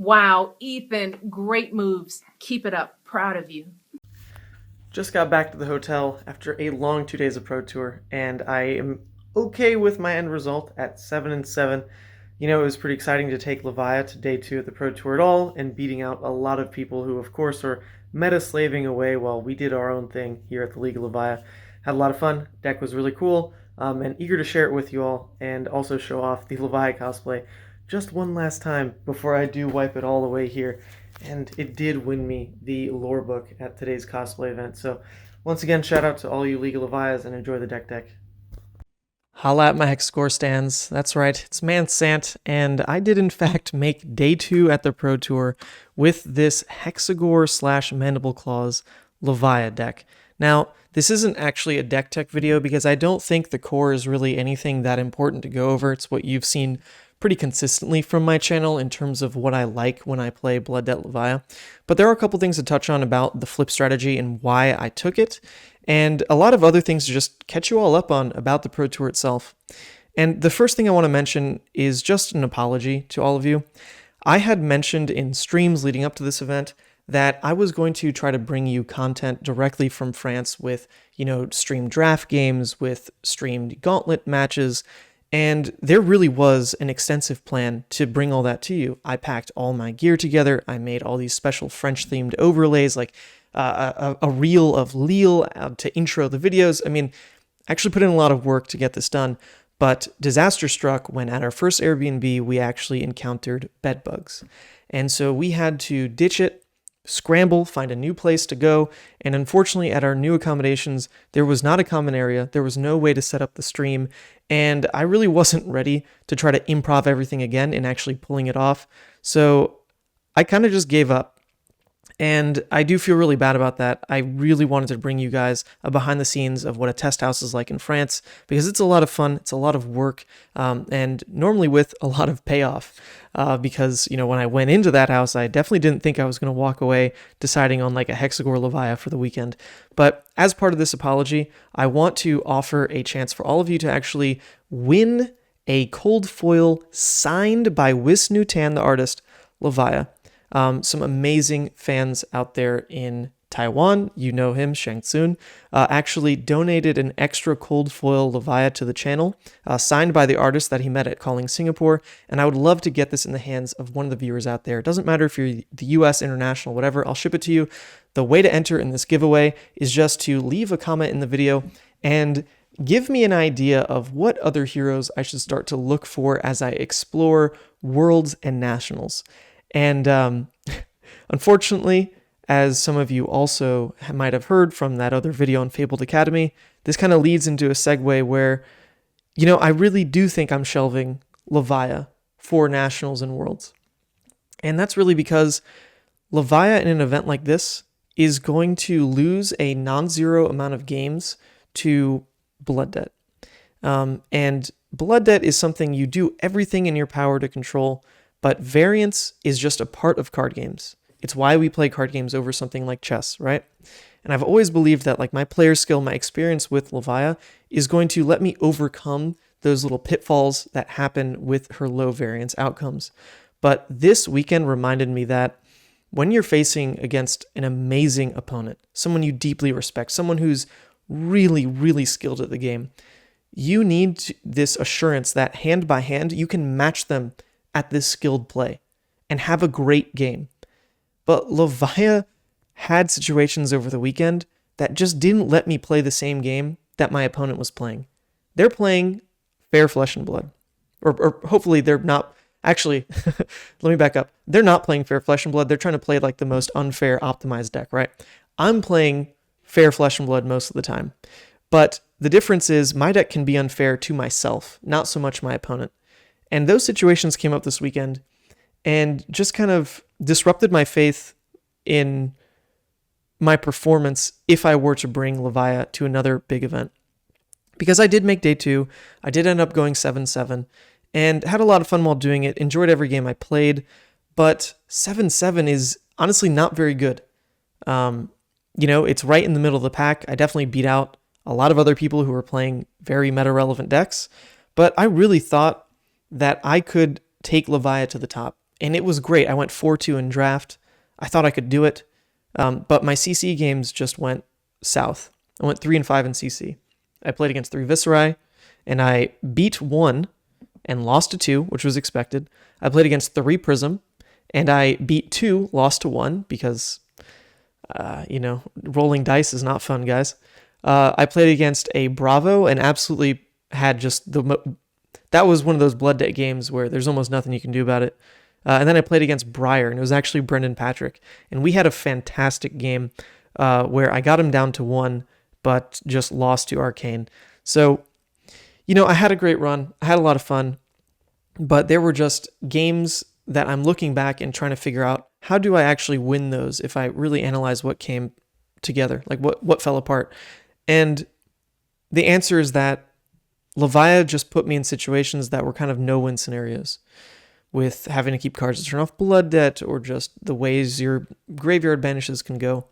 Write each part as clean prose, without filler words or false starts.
Wow, Ethan, great moves. Keep it up. Proud of you. Just got back to the hotel after a long 2 days of Pro Tour, and I am okay with my end result at 7-7. You know, it was pretty exciting to take Levia to day 2 of the Pro Tour at all, and beating out a lot of people who, of course, are meta-slaving away while we did our own thing here at the League of Levia. Had a lot of fun. Deck was really cool, and eager to share it with you all, and also show off the Levia cosplay just one last time before I do wipe it all away here. And it did win me the lore book at today's cosplay event. So once again, shout out to all you League of Levias and enjoy the deck. Holla at my Hexagore stands. That's right, it's man Sant, and I did in fact make day 2 at the Pro Tour with this Hexagore / Mandible Claws Levia deck. Now, this isn't actually a deck tech video because I don't think the core is really anything that important to go over. It's what you've seen pretty consistently from my channel in terms of what I like when I play Blood Debt Levia. But there are a couple things to touch on about the flip strategy and why I took it, and a lot of other things to just catch you all up on about the Pro Tour itself. And the first thing I want to mention is just an apology to all of you. I had mentioned in streams leading up to this event that I was going to try to bring you content directly from France with, streamed draft games, with streamed gauntlet matches, and there really was an extensive plan to bring all that to you. I packed all my gear together. I made all these special French-themed overlays, like a reel of Lille to intro the videos. I mean, I actually put in a lot of work to get this done, but disaster struck when at our first Airbnb, we actually encountered bed bugs. And so we had to ditch it, scramble, find a new place to go, and unfortunately at our new accommodations, there was not a common area, there was no way to set up the stream, and I really wasn't ready to try to improv everything again and actually pulling it off, so I kind of just gave up. And I do feel really bad about that. I really wanted to bring you guys a behind the scenes of what a test house is like in France, because it's a lot of fun, it's a lot of work, and normally with a lot of payoff. Because, when I went into that house, I definitely didn't think I was going to walk away deciding on like a Hexagore Levia for the weekend. But as part of this apology, I want to offer a chance for all of you to actually win a cold foil signed by Wis Nutan, the artist, Levia. Some amazing fans out there in Taiwan, you know him, Shang Tsung, actually donated an extra cold foil Levia to the channel, signed by the artist that he met at Calling Singapore, and I would love to get this in the hands of one of the viewers out there. It doesn't matter if you're the US, international, whatever, I'll ship it to you. The way to enter in this giveaway is just to leave a comment in the video and give me an idea of what other heroes I should start to look for as I explore Worlds and Nationals. And unfortunately, as some of you also might have heard from that other video on Fabled Academy, this kind of leads into a segue where, I really do think I'm shelving Levia for Nationals and Worlds. And that's really because Levia in an event like this is going to lose a non-zero amount of games to Blood Debt. And Blood Debt is something you do everything in your power to control, but variance is just a part of card games. It's why we play card games over something like chess, right? And I've always believed that like my player skill, my experience with Levia is going to let me overcome those little pitfalls that happen with her low variance outcomes. But this weekend reminded me that when you're facing against an amazing opponent, someone you deeply respect, someone who's really, really skilled at the game, you need this assurance that hand by hand, you can match them at this skilled play and have a great game. But Levia had situations over the weekend that just didn't let me play the same game that my opponent was playing. They're playing fair flesh and blood. Or hopefully they're not. Actually, let me back up. They're not playing fair flesh and blood. They're trying to play like the most unfair optimized deck, right? I'm playing fair flesh and blood most of the time. But the difference is my deck can be unfair to myself, not so much my opponent. And those situations came up this weekend and just kind of disrupted my faith in my performance if I were to bring Levia to another big event. Because I did make day 2, I did end up going 7-7, and had a lot of fun while doing it, enjoyed every game I played, but 7-7 is honestly not very good. It's right in the middle of the pack. I definitely beat out a lot of other people who were playing very meta-relevant decks, but I really thought that I could take Levia to the top. and it was great. I went 4-2 in draft. I thought I could do it, but my CC games just went south. I went 3-5 in CC. I played against 3 Viserai, and I beat 1 and lost to 2, which was expected. I played against 3 Prism, and I beat 2, lost to 1, because, rolling dice is not fun, guys. I played against a Bravo and absolutely had just that was one of those blood debt games where there's almost nothing you can do about it. And then I played against Briar, and it was actually Brendan Patrick. And we had a fantastic game where I got him down to 1, but just lost to Arcane. So, I had a great run. I had a lot of fun. But there were just games that I'm looking back and trying to figure out, how do I actually win those if I really analyze what came together? Like what fell apart? And the answer is that Levia just put me in situations that were kind of no-win scenarios, with having to keep cards to turn off blood debt, or just the ways your graveyard banishes can go.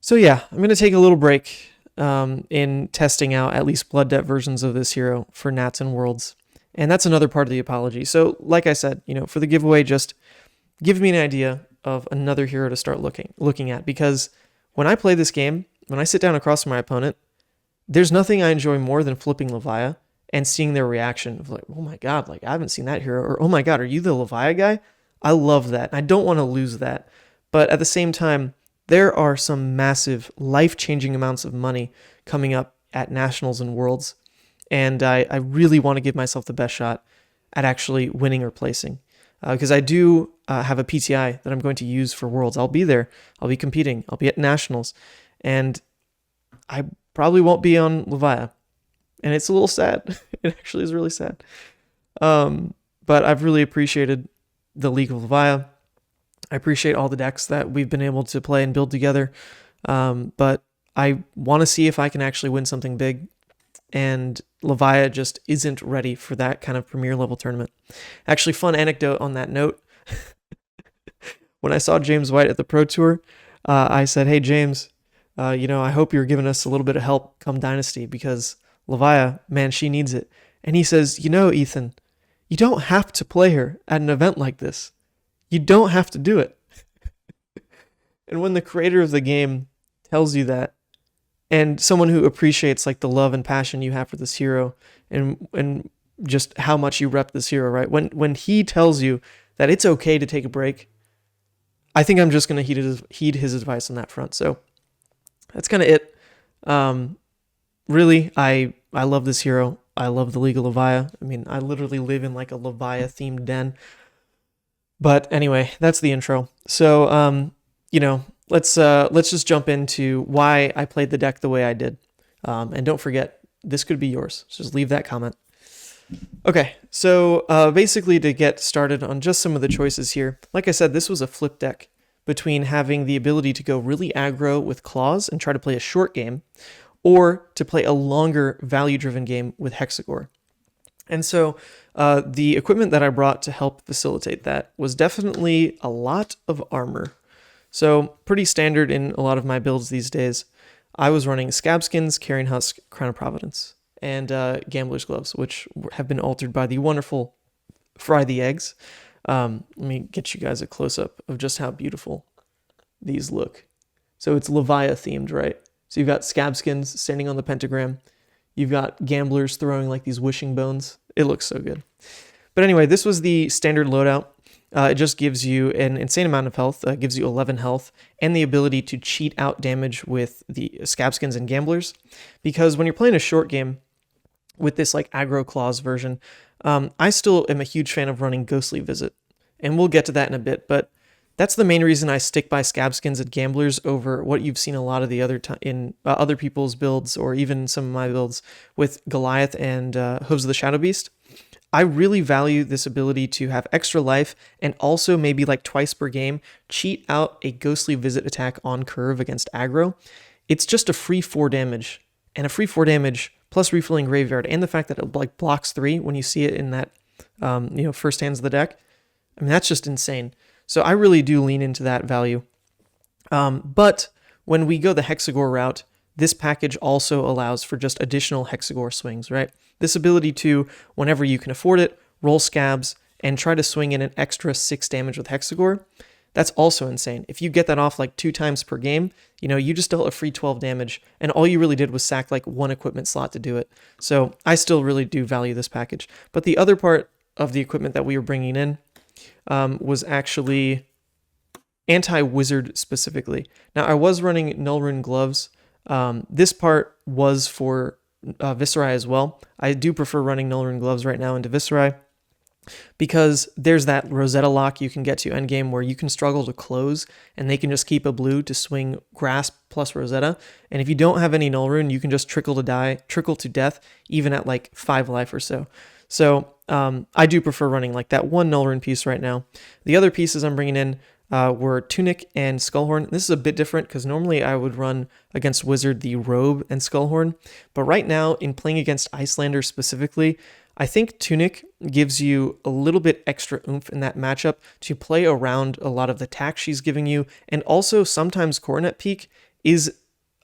So yeah, I'm going to take a little break in testing out at least blood debt versions of this hero for Nats and Worlds. And that's another part of the apology. So like I said, for the giveaway, just give me an idea of another hero to start looking at, because when I play this game, when I sit down across from my opponent, there's nothing I enjoy more than flipping Levia and seeing their reaction of like, oh my God, like I haven't seen that hero, or oh my God, are you the Levia guy? I love that. I don't want to lose that. But at the same time, there are some massive life-changing amounts of money coming up at Nationals and Worlds. And I really want to give myself the best shot at actually winning or placing. Because I do have a PTI that I'm going to use for Worlds. I'll be there. I'll be competing. I'll be at Nationals. And I probably won't be on Levia. And it's a little sad. It actually is really sad. But I've really appreciated the League of Levia. I appreciate all the decks that we've been able to play and build together. But I want to see if I can actually win something big. And Levia just isn't ready for that kind of premier level tournament. Actually, fun anecdote on that note. When I saw James White at the Pro Tour, I said, hey, James, I hope you're giving us a little bit of help come Dynasty, because Levia, man, she needs it. And he says, Ethan, you don't have to play her at an event like this. You don't have to do it. And when the creator of the game tells you that, and someone who appreciates like the love and passion you have for this hero, and just how much you rep this hero, right? When he tells you that it's okay to take a break, I think I'm just going to heed his advice on that front. So that's kind of it. Really, I love this hero. I love the League of Levia. I mean, I literally live in like a Levia themed den. But anyway, that's the intro. So, let's just jump into why I played the deck the way I did. And don't forget, this could be yours. So just leave that comment. Okay, so basically to get started on just some of the choices here, like I said, this was a flip deck between having the ability to go really aggro with claws and try to play a short game, or to play a longer value-driven game with Hexagore. And so the equipment that I brought to help facilitate that was definitely a lot of armor. So pretty standard in a lot of my builds these days. I was running Scabskins, Carrion Husk, Crown of Providence, and Gambler's Gloves, which have been altered by the wonderful Fry the Eggs. Let me get you guys a close-up of just how beautiful these look. So it's Levia themed, right? So you've got Scabskins standing on the pentagram. You've got Gamblers throwing like these wishing bones. It looks so good. But anyway, this was the standard loadout. It just gives you an insane amount of health, gives you 11 health, and the ability to cheat out damage with the Scabskins and Gamblers. Because when you're playing a short game with this like aggro claws version, I still am a huge fan of running Ghostly Visit. And we'll get to that in a bit, but that's the main reason I stick by Scabskins and Gamblers over what you've seen a lot of the in other people's builds, or even some of my builds with Goliath and Hooves of the Shadow Beast. I really value this ability to have extra life, and also maybe like twice per game, cheat out a Ghostly Visit attack on curve against aggro. It's just a free 4 damage, and a free 4 damage plus refilling Graveyard, and the fact that it like blocks 3 when you see it in that first hands of the deck. I mean, that's just insane. So I really do lean into that value. But when we go the Hexagore route, this package also allows for just additional Hexagore swings, right? This ability to, whenever you can afford it, roll Scabs and try to swing in an extra 6 damage with Hexagore, that's also insane. If you get that off like 2 times per game, you just dealt a free 12 damage, and all you really did was sack like 1 equipment slot to do it. So I still really do value this package. But the other part of the equipment that we were bringing in was actually anti-wizard specifically. Now, I was running Null Rune gloves. This part was for Viserai as well. I do prefer running Null Rune gloves right now into Viserai, because there's that Rosetta lock you can get to endgame where you can struggle to close and they can just keep a blue to swing Grasp plus Rosetta. And if you don't have any Null Rune, you can just trickle to death even at like 5 life or so. So I do prefer running like that 1 Null Rune piece right now. The other pieces I'm bringing in were Tunic and Skullhorn. This is a bit different because normally I would run against Wizard the Robe and Skullhorn. But right now, in playing against Icelander specifically, I think Tunic gives you a little bit extra oomph in that matchup to play around a lot of the tack she's giving you. And also sometimes Coronet Peak is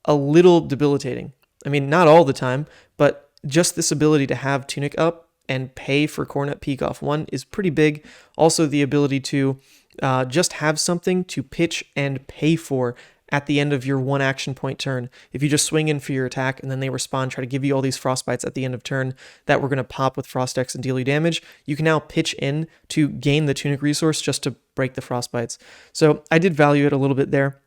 a little debilitating. I mean, not all the time, but just this ability to have Tunic up and pay for Coronet Peak off 1 is pretty big. Also the ability to just have something to pitch and pay for at the end of your 1 action point turn. If you just swing in for your attack and then they respond, try to give you all these frostbites at the end of turn that we're going to pop with Frost X and deal you damage, you can now pitch in to gain the Tunic resource just to break the frostbites. So I did value it a little bit there.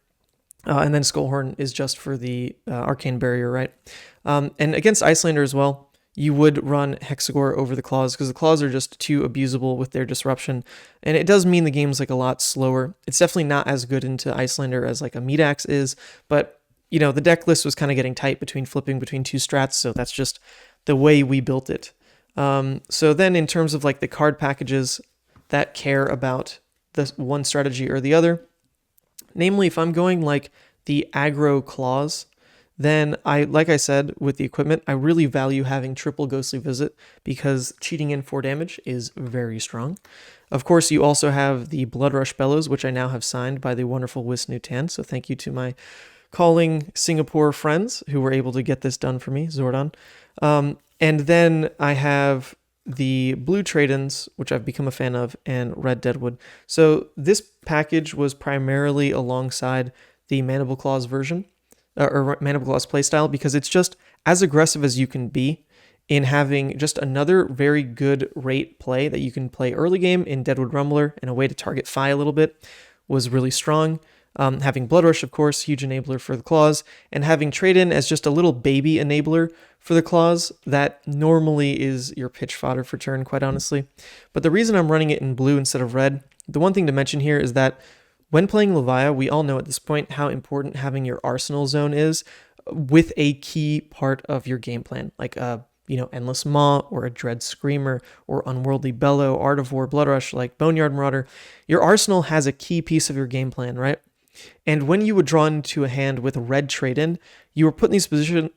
And then Skullhorn is just for the Arcane Barrier, right? And against Icelander as well, you would run Hexagore over the Claws because the Claws are just too abusable with their disruption. And it does mean the game's like a lot slower. It's definitely not as good into Icelander as like a Meataxe is, but the deck list was kind of getting tight between flipping between 2 strats, so that's just the way we built it. So then in terms of like the card packages that care about the one strategy or the other, namely if I'm going like the aggro Claws, then like I said, with the equipment, I really value having triple Ghostly Visit because cheating in 4 damage is very strong. Of course, you also have the Blood Rush Bellows, which I now have signed by the wonderful Wis Nutan. So thank you to my calling Singapore friends who were able to get this done for me, Zordon. And then I have the Blue Trade-ins, which I've become a fan of, and Red Deadwood. So this package was primarily alongside the Mandible Claws version, or Mandible Claws playstyle, because it's just as aggressive as you can be in having just another very good rate play that you can play early game in Deadwood Rumbler, and a way to target Fi a little bit was really strong. Having Blood Rush, of course, huge enabler for the Claws, and having Trade-in as just a little baby enabler for the Claws that normally is your pitch fodder for turn, quite honestly. But the reason I'm running it in blue instead of red, the one thing to mention here is that when playing Levia, we all know at this point how important having your arsenal zone is with a key part of your game plan, like Endless Maw or a Dread Screamer or Unworldly Bellow, Art of War, Blood Rush, like Boneyard Marauder. Your arsenal has a key piece of your game plan, right? And when you would draw into a hand with red Trade-in, you were put in these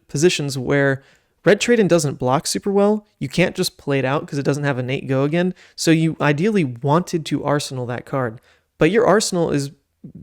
positions where red Trade-in doesn't block super well. You can't just play it out because it doesn't have innate go again. So you ideally wanted to arsenal that card. But your arsenal is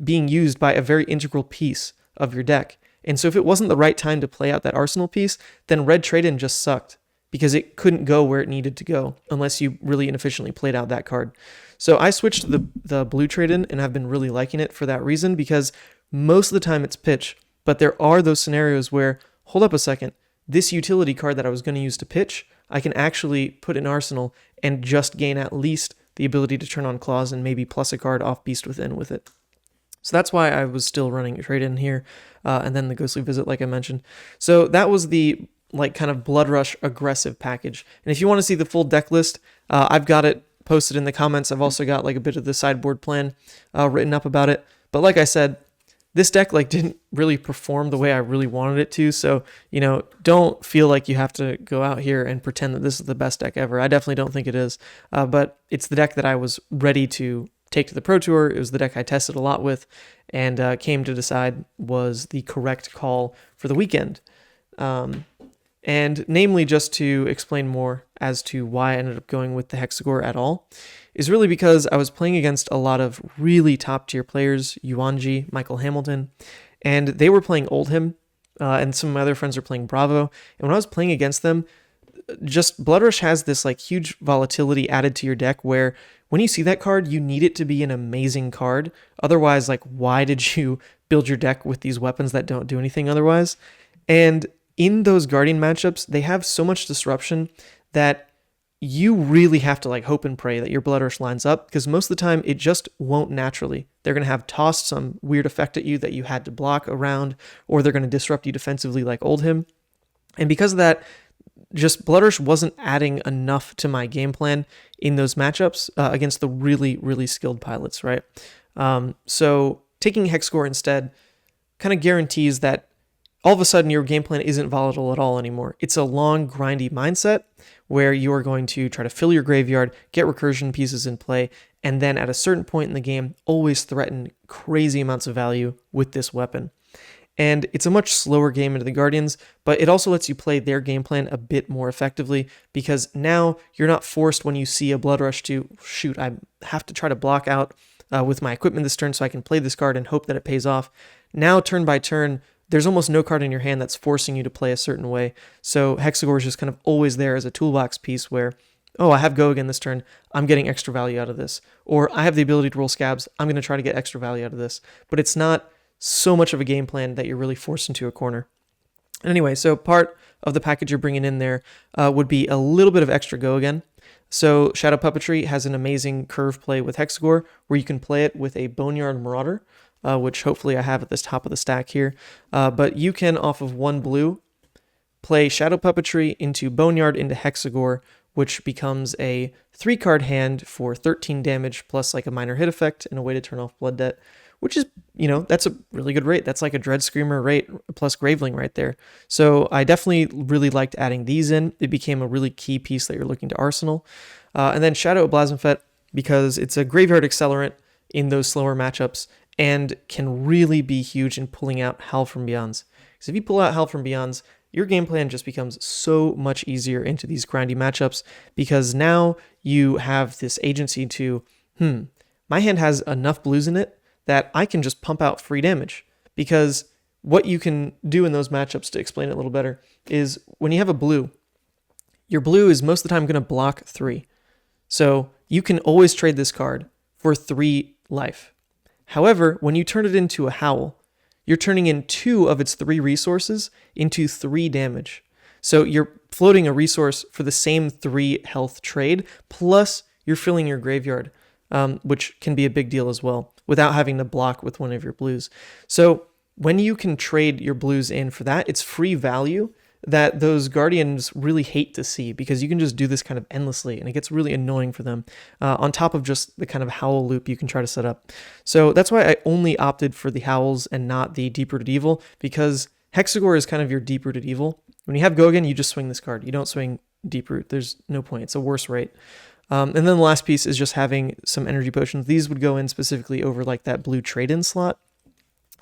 being used by a very integral piece of your deck. And so if it wasn't the right time to play out that arsenal piece, then red Trade-in just sucked because it couldn't go where it needed to go unless you really inefficiently played out that card. So I switched to the blue Trade-in, and I've been really liking it for that reason, because most of the time it's pitch, but there are those scenarios where, hold up a second, this utility card that I was going to use to pitch, I can actually put in arsenal and just gain at least the ability to turn on Claws and maybe plus a card off Beast Within with it. So that's why I was still running a Trade-in here, and then the Ghostly Visit, like I mentioned. So that was the kind of Blood Rush aggressive package. And if you want to see the full deck list, I've got it posted in the comments. I've also got a bit of the sideboard plan written up about it. But like I said, this deck didn't really perform the way I really wanted it to. So, don't feel like you have to go out here and pretend that this is the best deck ever. I definitely don't think it is. But it's the deck that I was ready to take to the Pro Tour. It was the deck I tested a lot with and came to decide was the correct call for the weekend. And namely, just to explain more as to why I ended up going with the Hexagore at all, is really because I was playing against a lot of really top tier players, Yuanji, Michael Hamilton, and they were playing Oldhim, and some of my other friends were playing Bravo. And when I was playing against them, just Blood Rush has this like huge volatility added to your deck where when you see that card, you need it to be an amazing card. Otherwise, like, why did you build your deck with these weapons that don't do anything otherwise? And in those Guardian matchups, they have so much disruption that you really have to like hope and pray that your Blood Rush lines up, because most of the time it just won't naturally. They're going to have tossed some weird effect at you that you had to block around, or they're going to disrupt you defensively like Oldhim. And because of that, just Blood Rush wasn't adding enough to my game plan in those matchups against the really, really skilled pilots, right? So taking Hexagore instead kind of guarantees that all of a sudden your game plan isn't volatile at all anymore. It's a long, grindy mindset where you are going to try to fill your graveyard, get recursion pieces in play, and then at a certain point in the game, always threaten crazy amounts of value with this weapon. And it's a much slower game into the Guardians, but it also lets you play their game plan a bit more effectively, because now you're not forced when you see a Blood Rush to, shoot, I have to try to block out with my equipment this turn so I can play this card and hope that it pays off. Now, turn by turn, there's almost no card in your hand that's forcing you to play a certain way. So Hexagore is just kind of always there as a toolbox piece where, oh, I have Go again this turn, I'm getting extra value out of this. Or I have the ability to roll scabs, I'm going to try to get extra value out of this. But it's not so much of a game plan that you're really forced into a corner. Anyway, so part of the package you're bringing in there would be a little bit of extra Go again. So Shadow Puppetry has an amazing curve play with Hexagore where you can play it with a Boneyard Marauder, which hopefully I have at the top of the stack here. But you can, off of 1 blue, play Shadow Puppetry into Boneyard into Hexagore, which becomes a 3-card hand for 13 damage plus like a minor hit effect and a way to turn off Blood Debt, which is, that's a really good rate. That's like a Dread Screamer rate plus Graveling right there. So I definitely really liked adding these in. It became a really key piece that you're looking to arsenal. And then Shadow Blasphemfet, because it's a graveyard accelerant in those slower matchups and can really be huge in pulling out Howl from Beyonds. Because if you pull out Howl from Beyonds, your game plan just becomes so much easier into these grindy matchups, because now you have this agency to, my hand has enough blues in it that I can just pump out free damage. Because what you can do in those matchups, to explain it a little better, is when you have a blue, your blue is most of the time going to block 3. So you can always trade this card for 3 life. However, when you turn it into a Howl, you're turning in 2 of its 3 resources into 3 damage. So you're floating a resource for the same 3 health trade, plus you're filling your graveyard, which can be a big deal as well, without having to block with one of your blues. So when you can trade your blues in for that, it's free value that those Guardians really hate to see, because you can just do this kind of endlessly and it gets really annoying for them, on top of just the kind of Howl loop you can try to set up. So that's why I only opted for the Howls and not the Deep-Rooted Evil, because Hexagore is kind of your Deep-Rooted Evil. When you have Gogan, you just swing this card. You don't swing Deep-Root. There's no point. It's a worse rate. And then the last piece is just having some energy potions. These would go in specifically over like that blue trade-in slot.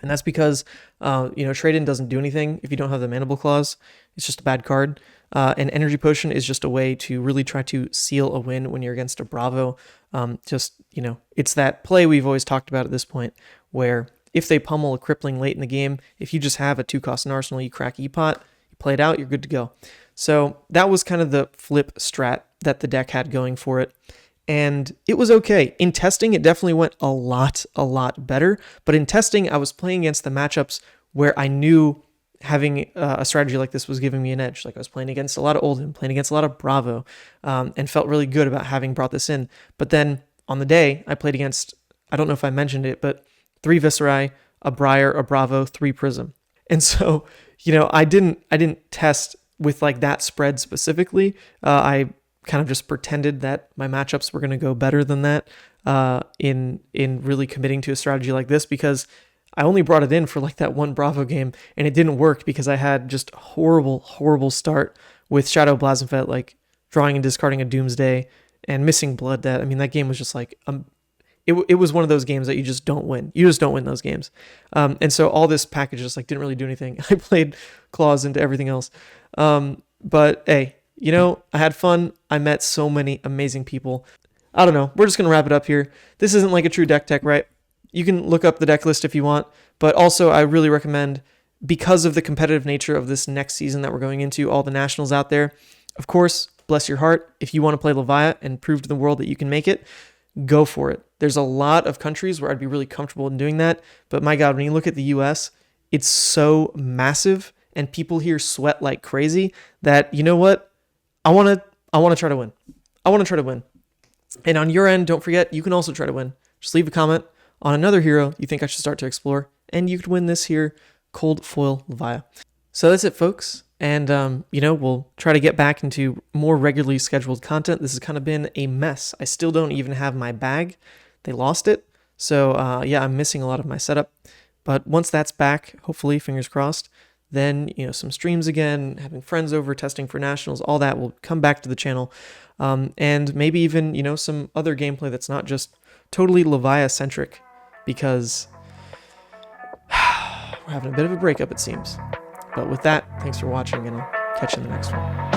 And that's because, trade-in doesn't do anything if you don't have the Mandible Claws. It's just a bad card. And energy potion is just a way to really try to seal a win when you're against a Bravo. It's that play we've always talked about at this point, where if they pummel a Crippling late in the game, if you just have a 2-cost in Arsenal, you crack E-Pot, you play it out, you're good to go. So that was kind of the flip strat that the deck had going for it. And it was okay. In testing, it definitely went a lot better. But in testing, I was playing against the matchups where I knew having a strategy like this was giving me an edge. Like I was playing against a lot of Oldhim, playing against a lot of Bravo, and felt really good about having brought this in. But then on the day, I played against, I don't know if I mentioned it, but 3 Viscerai, a Briar, a Bravo, 3 Prism. And so, I didn't test with like that spread specifically. I kind of just pretended that my matchups were going to go better than that in really committing to a strategy like this, because I only brought it in for like that one Bravo game and it didn't work because I had just a horrible start with Shadow Blasphemfet, like drawing and discarding a Doomsday and missing Blood Debt. I mean, that game was just like, it was one of those games that you just don't win. You just don't win those games. And so all this package just like didn't really do anything. I played claws into everything else. But hey, I had fun. I met so many amazing people. I don't know. We're just going to wrap it up here. This isn't like a true deck tech, right? You can look up the deck list if you want, but also I really recommend, because of the competitive nature of this next season that we're going into, all the nationals out there, Of course, bless your heart, if you want to play Levia and prove to the world that you can make it, go for it. There's a lot of countries where I'd be really comfortable in doing that, but my God, when you look at the US, it's so massive and people here sweat like crazy that, you know what? I want to try to win. I want to try to win. And on your end, don't forget, you can also try to win. Just leave a comment on another hero you think I should start to explore, and you could win this here Cold Foil Levia. So that's it, folks. And, we'll try to get back into more regularly scheduled content. This has kind of been a mess. I still don't even have my bag. They lost it. So, I'm missing a lot of my setup. But once that's back, hopefully, fingers crossed, then, some streams again, having friends over, testing for nationals, all that will come back to the channel. And maybe even, some other gameplay that's not just totally Levia-centric, because we're having a bit of a breakup, it seems. But with that, thanks for watching, and I'll catch you in the next one.